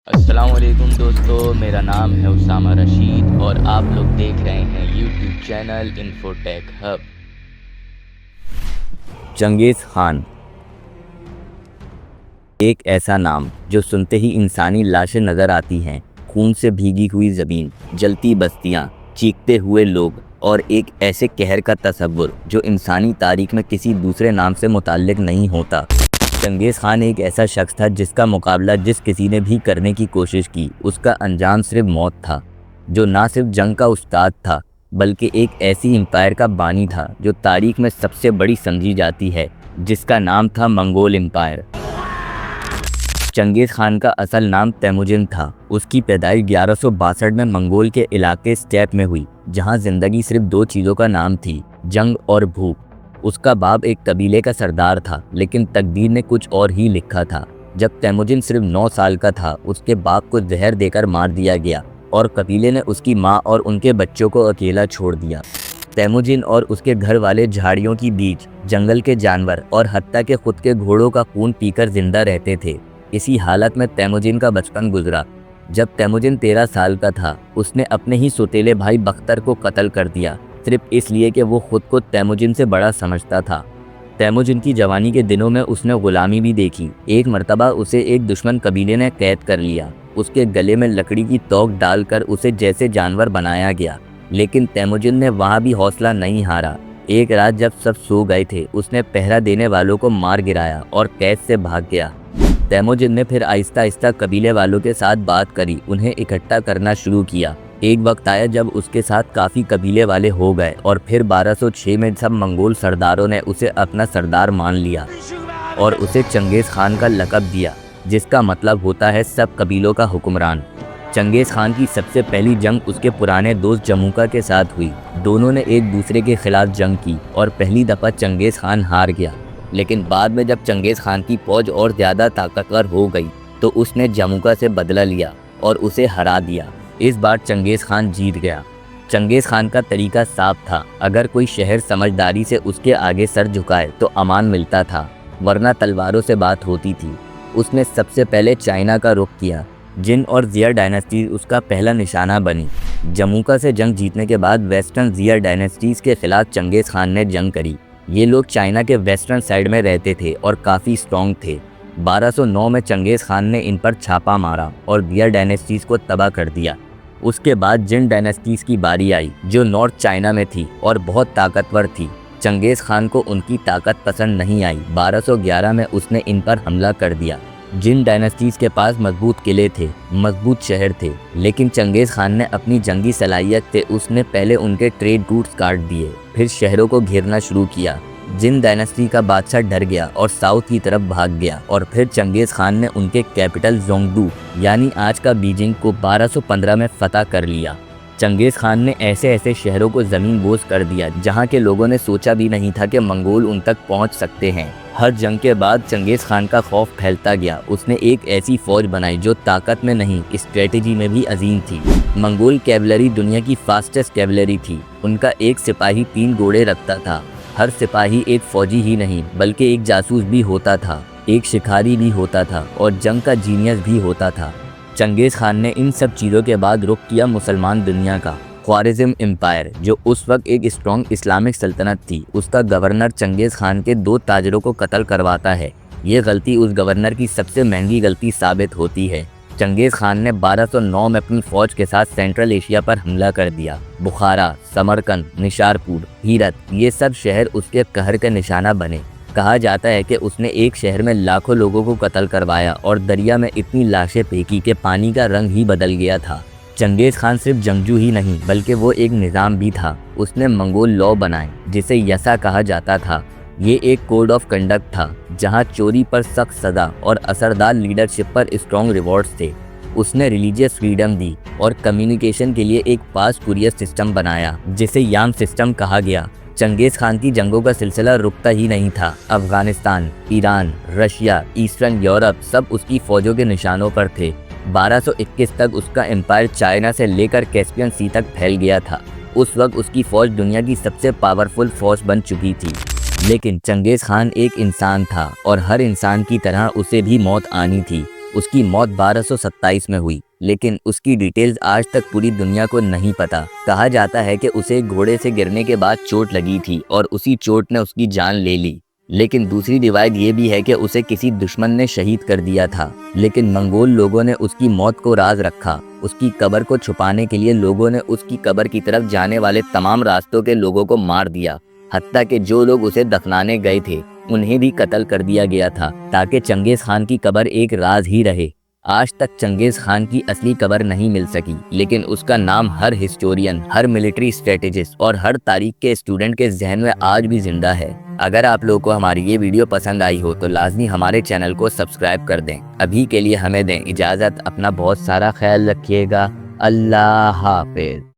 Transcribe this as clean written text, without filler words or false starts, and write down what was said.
अस्सलाम वालेकुम दोस्तों, मेरा नाम है उसामा रशीद और आप लोग देख रहे हैं YouTube channel infotech hub. Changez Khan एक ऐसा नाम जो सुनते ही इंसानी लाशें नज़र आती हैं, खून से भीगी हुई ज़मीन, जलती बस्तियां, चीखते हुए लोग और एक ऐसे कहर का तस्वुर जो इंसानी तारीख में किसी दूसरे नाम से मुताल्लिक नहीं होता। चंगेज़ खान एक ऐसा शख्स था जिसका मुकाबला जिस किसी ने भी करने की कोशिश की उसका अंजाम सिर्फ मौत था। जो ना सिर्फ जंग का उस्ताद था बल्कि एक ऐसी एम्पायर का बानी था जो तारीख में सबसे बड़ी समझी जाती है, जिसका नाम था मंगोल एम्पायर। चंगेज़ खान का असल नाम तैमुजिन था। उसकी पैदाइश 1162 में मंगोल के इलाके स्टेप में हुई, जहां जिंदगी सिर्फ दो चीज़ों का नाम थी, जंग और भूख। उसका बाप एक कबीले का सरदार था, लेकिन तकदीर ने कुछ और ही लिखा था। जब तैमुजिन सिर्फ 9 साल का था, उसके बाप को जहर देकर मार दिया गया और कबीले ने उसकी माँ और उनके बच्चों को अकेला छोड़ दिया। तैमुजिन और उसके घर वाले झाड़ियों की बीच, जंगल के जानवर और हत्ता के खुद के घोड़ों का खून पीकर जिंदा रहते थे। इसी हालत में तैमुजिन का बचपन गुजरा। जब तैमुजिन 13 साल का था, उसने अपने ही सौतेले भाई बख्तर को कत्ल कर दिया, सिर्फ इसलिए कि वो खुद को तैमुजिन से बड़ा समझता था। तैमुजिन की जवानी के दिनों में उसने गुलामी भी देखी। एक मर्तबा उसे एक दुश्मन कबीले ने कैद कर लिया। उसके गले में लकड़ी की तोक डालकर उसे जैसे जानवर बनाया गया, लेकिन तैमुजिन ने वहाँ भी हौसला नहीं हारा। एक रात जब सब सो गए थे, उसने पहरा देने वालों को मार गिराया और कैद से भाग गया। तैमुजिन ने फिर आहिस्ता आहिस्ता कबीले वालों के साथ बात करी, उन्हें इकट्ठा करना शुरू किया। एक वक्त आया जब उसके साथ काफ़ी कबीले वाले हो गए और फिर 1206 में सब मंगोल सरदारों ने उसे अपना सरदार मान लिया और उसे चंगेज़ खान का लक़ब दिया, जिसका मतलब होता है सब कबीलों का हुक्मरान। चंगेज़ खान की सबसे पहली जंग उसके पुराने दोस्त जमुका के साथ हुई। दोनों ने एक दूसरे के खिलाफ जंग की और पहली दफ़ा चंगेज़ खान हार गया, लेकिन बाद में जब चंगेज़ खान की फौज और ज़्यादा ताकतवर हो गई तो उसने जमुका से बदला लिया और उसे हरा दिया। इस बार चंगेज़ खान जीत गया। चंगेज़ खान का तरीका साफ था, अगर कोई शहर समझदारी से उसके आगे सर झुकाए तो अमान मिलता था, वरना तलवारों से बात होती थी। उसने सबसे पहले चाइना का रुख किया। जिन और ज़िया डायनेस्टीज उसका पहला निशाना बनी। जमुका से जंग जीतने के बाद वेस्टर्न ज़िया डायनेस्टीज़ के खिलाफ चंगेज़ खान ने जंग करी। ये लोग चाइना के वेस्टर्न साइड में रहते थे और काफ़ी स्ट्रॉन्ग थे। 1209 में चंगेज़ खान ने इन पर छापा मारा और ज़िया डायनेस्टीज़ को तबाह कर दिया। उसके बाद जिन डायनेस्टीज़ की बारी आई, जो नॉर्थ चाइना में थी और बहुत ताकतवर थी। चंगेज़ खान को उनकी ताकत पसंद नहीं आई। 1211 में उसने इन पर हमला कर दिया। जिन डायनेस्टीज़ के पास मजबूत किले थे, मजबूत शहर थे, लेकिन चंगेज़ खान ने अपनी जंगी सलाहियत से उसने पहले उनके ट्रेड रूट्स काट दिए, फिर शहरों को घेरना शुरू किया। जिन डायनेस्टी का बादशाह डर गया और साउथ की तरफ भाग गया और फिर चंगेज़ खान ने उनके कैपिटल जोंगडू यानी आज का बीजिंग को 1215 में फतह कर लिया। चंगेज़ खान ने ऐसे ऐसे शहरों को ज़मीन बोझ कर दिया जहां के लोगों ने सोचा भी नहीं था कि मंगोल उन तक पहुंच सकते हैं। हर जंग के बाद चंगेज़ खान का खौफ फैलता गया। उसने एक ऐसी फ़ौज बनाई जो ताकत में नहीं, स्ट्रेटजी में भी अजीम थी। मंगोल कैवलरी दुनिया की फास्टेस्ट कैवलरी थी। उनका एक सिपाही 3 घोड़े रखता था। हर सिपाही एक फ़ौजी ही नहीं बल्कि एक जासूस भी होता था, एक शिकारी भी होता था और जंग का जीनियस भी होता था। चंगेज़ खान ने इन सब चीज़ों के बाद रुख किया मुसलमान दुनिया का। ख्वारिज़्म एम्पायर, जो उस वक्त एक स्ट्रॉन्ग इस्लामिक सल्तनत थी, उसका गवर्नर चंगेज़ खान के 2 ताजरों को कत्ल करवाता है। ये गलती उस गवर्नर की सबसे महंगी गलती साबित होती है। चंगेज़ खान ने 1209 में अपनी फ़ौज के साथ सेंट्रल एशिया पर हमला कर दिया। बुखारा, समरकंद, निशारपुर, हीरत, ये सब शहर उसके कहर के निशाना बने। कहा जाता है कि उसने एक शहर में लाखों लोगों को कत्ल करवाया और दरिया में इतनी लाशें फेंकी कि पानी का रंग ही बदल गया था। चंगेज़ खान सिर्फ जंगजू ही नहीं बल्कि वो एक निज़ाम भी था। उसने मंगोल लॉ बनाए जिसे यसा कहा जाता था। ये एक कोड ऑफ कंडक्ट था जहां चोरी पर सख्त सज़ा और असरदार लीडरशिप पर स्ट्रॉन्ग रिवॉर्ड्स थे। उसने रिलीजियस फ्रीडम दी और कम्युनिकेशन के लिए एक फास्ट कुरियर सिस्टम बनाया जिसे याम सिस्टम कहा गया। चंगेज़ खान की जंगों का सिलसिला रुकता ही नहीं था। Afghanistan, Iran, Russia, eastern Europe सब उसकी फ़ौजों के निशानों पर थे। 1221 तक उसका एम्पायर चाइना से लेकर कैस्पियन सी तक फैल गया था। उस वक्त उसकी फ़ौज दुनिया की सबसे पावरफुल फ़ौज बन चुकी थी। लेकिन चंगेज़ खान एक इंसान था और हर इंसान की तरह उसे भी मौत आनी थी। उसकी मौत 1227 में हुई, लेकिन उसकी डिटेल्स आज तक पूरी दुनिया को नहीं पता। कहा जाता है कि उसे घोड़े से गिरने के बाद चोट लगी थी और उसी चोट ने उसकी जान ले ली। लेकिन दूसरी रिवायत ये भी है कि उसे किसी दुश्मन ने शहीद कर दिया था, लेकिन मंगोल लोगों ने उसकी मौत को राज रखा। उसकी कब्र को छुपाने के लिए लोगों ने उसकी कब्र की तरफ जाने वाले तमाम रास्तों के लोगों को मार दिया, हत्ता कि जो लोग उसे दफनाने गए थे उन्हें भी कत्ल कर दिया गया था, ताकि चंगेज खान की कब्र एक राज ही रहे। आज तक चंगेज खान की असली कब्र नहीं मिल सकी, लेकिन उसका नाम हर हिस्टोरियन, हर मिलिट्री स्ट्रेटेजिस्ट और हर तारीख के स्टूडेंट के जहन में आज भी जिंदा है। अगर आप लोगों को हमारी ये वीडियो पसंद आई हो तो लाजमी हमारे चैनल को सब्सक्राइब कर दें। अभी के लिए हमें दें इजाज़त। अपना बहुत सारा ख्याल रखिएगा। अल्लाह हाफिज।